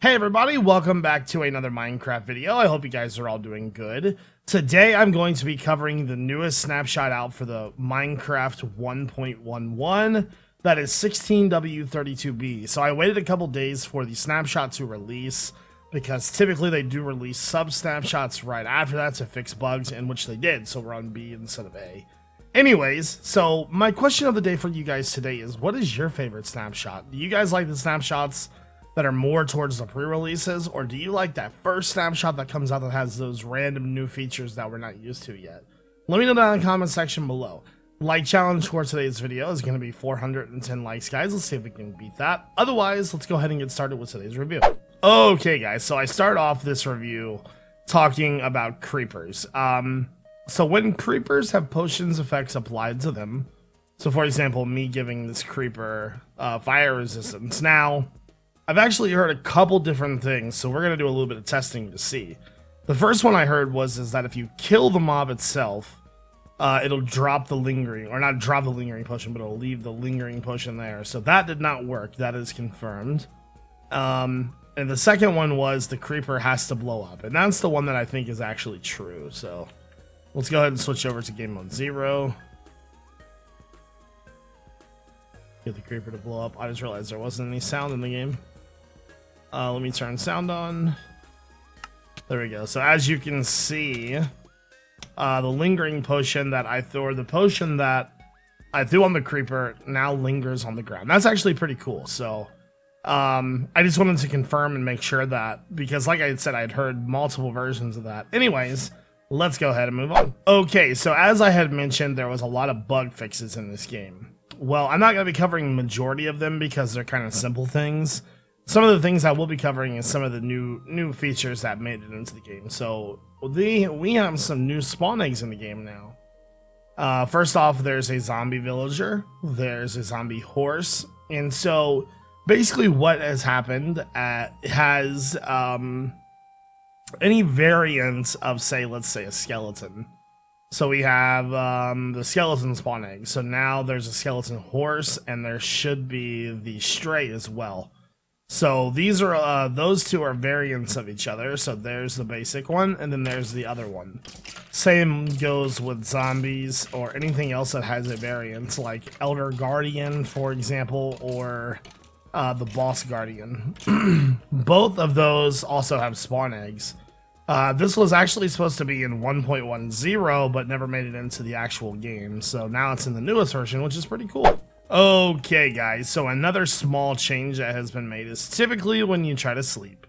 Hey everybody, welcome back to another Minecraft video. I hope you guys are all doing good. Today I'm going to be covering the newest snapshot out for the Minecraft 1.11. That is 16W32B. So I waited a couple days for the snapshot to release because typically they do release sub-snapshots right after that to fix bugs, in which they did, so we're on B instead of A. Anyways, so my question of the day for you guys today is, what is your favorite snapshot? Do you guys like the snapshots that are more towards the pre-releases, or do you like that first snapshot that comes out that has those random new features that we're not used to yet? Let me know down in the comment section below. Like challenge for today's video is going to be 410 likes, guys. Let's see if we can beat that. Otherwise, let's go ahead and get started with today's review. Okay, guys, so I start off this review talking about creepers. So when creepers have potions effects applied to them, so for example, me giving this creeper fire resistance. Now, I've actually heard a couple different things, so we're going to do a little bit of testing to see. The first one I heard is that if you kill the mob itself, it'll drop the lingering, or not drop the lingering potion, but it'll leave the lingering potion there. So that did not work. That is confirmed. And the second one was the creeper has to blow up, and that's the one that I think is actually true. So let's go ahead and switch over to game mode 0. Get the creeper to blow up. I just realized there wasn't any sound in the game. Let me turn sound on. There we go. So as you can see, the lingering potion that I threw, or the potion that I threw on the creeper, now lingers on the ground. That's actually pretty cool. So I just wanted to confirm and make sure that, because like I said, I'd heard multiple versions of that. Anyways, let's go ahead and move on. Okay, so as I had mentioned, there was a lot of bug fixes in this game. Well, I'm not going to be covering the majority of them because they're kind of simple things. Some of the things I will be covering is some of the new features that made it into the game. So we have some new spawn eggs in the game now. First off, there's a zombie villager, there's a zombie horse, and so basically what has happened has any variant of, say, let's say a skeleton. So we have the skeleton spawn egg. So now there's a skeleton horse, and there should be the stray as well. So these are those two are variants of each other. So there's the basic one, and then there's the other one. Same goes with zombies or anything else that has a variant, like Elder Guardian, for example, or the Boss Guardian. Both of those also have spawn eggs. This was actually supposed to be in 1.10, but never made it into the actual game. So now it's in the newest version, which is pretty cool. Okay, guys, so another small change that has been made is typically when you try to sleep,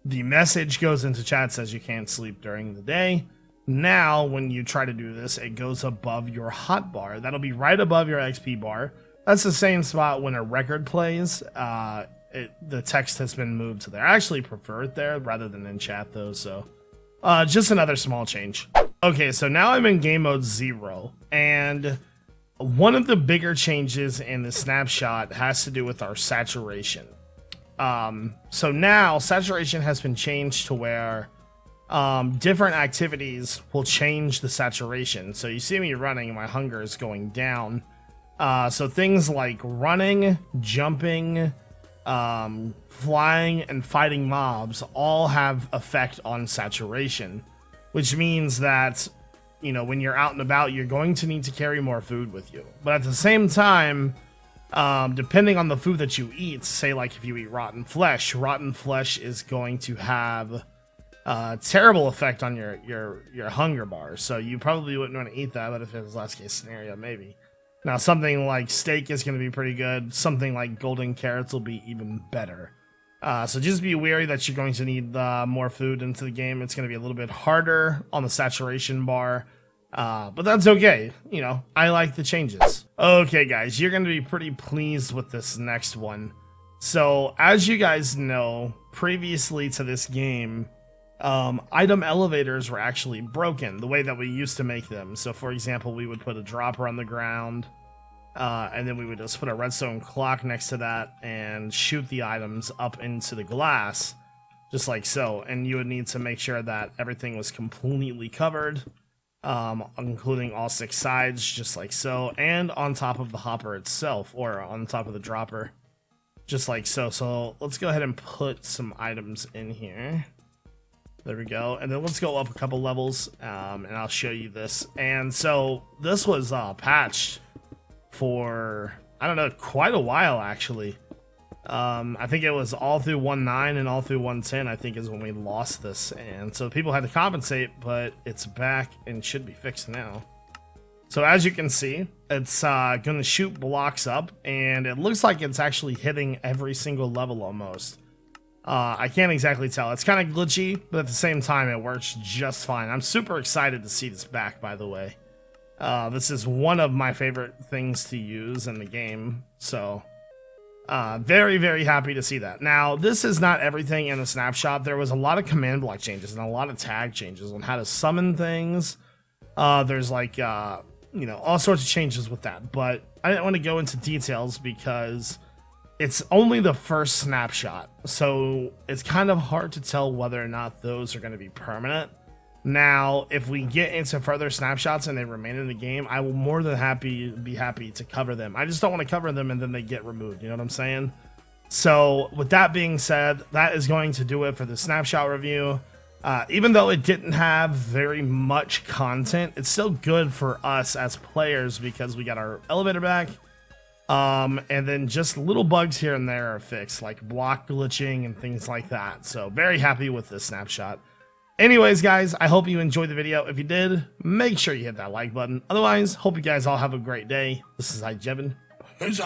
the message goes into chat, says you can't sleep during the day. Now, when you try to do this, it goes above your hotbar. That'll be right above your XP bar. That's the same spot when a record plays. The text has been moved to there. I actually prefer it there rather than in chat, though, so just another small change. Okay, so now I'm in game mode 0, and one of the bigger changes in the snapshot has to do with our saturation. So now saturation has been changed to where different activities will change the saturation. So you see me running and my hunger is going down. So things like running, jumping, flying, and fighting mobs all have effect on saturation, which means that, you know, when you're out and about, you're going to need to carry more food with you. But at the same time, depending on the food that you eat, say like if you eat rotten flesh is going to have a terrible effect on your hunger bar. So you probably wouldn't want to eat that, but if it was last case scenario, maybe. Now something like steak is going to be pretty good. Something like golden carrots will be even better. So just be wary that you're going to need more food into the game. It's going to be a little bit harder on the saturation bar, but that's okay. You know, I like the changes. Okay, guys, you're going to be pretty pleased with this next one. So as you guys know, previously to this game, item elevators were actually broken the way that we used to make them. So for example, we would put a dropper on the ground, and then we would just put a redstone clock next to that and shoot the items up into the glass, just like so. And you would need to make sure that everything was completely covered, including all 6 sides, just like so, and on top of the hopper itself, or on top of the dropper. just like so. So let's go ahead and put some items in here. There we go. And then let's go up a couple levels, and I'll show you this. And so this was patched for, I don't know, quite a while actually. I think it was all through 1.9 and all through 1.10, I think, is when we lost this. And so people had to compensate, but it's back and should be fixed now. So as you can see, it's going to shoot blocks up, and it looks like it's actually hitting every single level almost. I can't exactly tell. It's kind of glitchy, but at the same time, it works just fine. I'm super excited to see this back, by the way. This is one of my favorite things to use in the game, so very, very happy to see that. Now, this is not everything in the snapshot. There was a lot of command block changes and a lot of tag changes on how to summon things. There's like, you know, all sorts of changes with that, but I didn't want to go into details because it's only the first snapshot, so it's kind of hard to tell whether or not those are going to be permanent. Now, if we get into further snapshots and they remain in the game, I will more than be happy to cover them. I just don't want to cover them and then they get removed, you know what I'm saying? So, with that being said, that is going to do it for the snapshot review. Even though it didn't have very much content, it's still good for us as players because we got our elevator back. And then just little bugs here and there are fixed, like block glitching and things like that. So very happy with this snapshot. Anyways, guys, I hope you enjoyed the video. If you did, make sure you hit that like button. Otherwise, hope you guys all have a great day. This is iJevin. Peace out.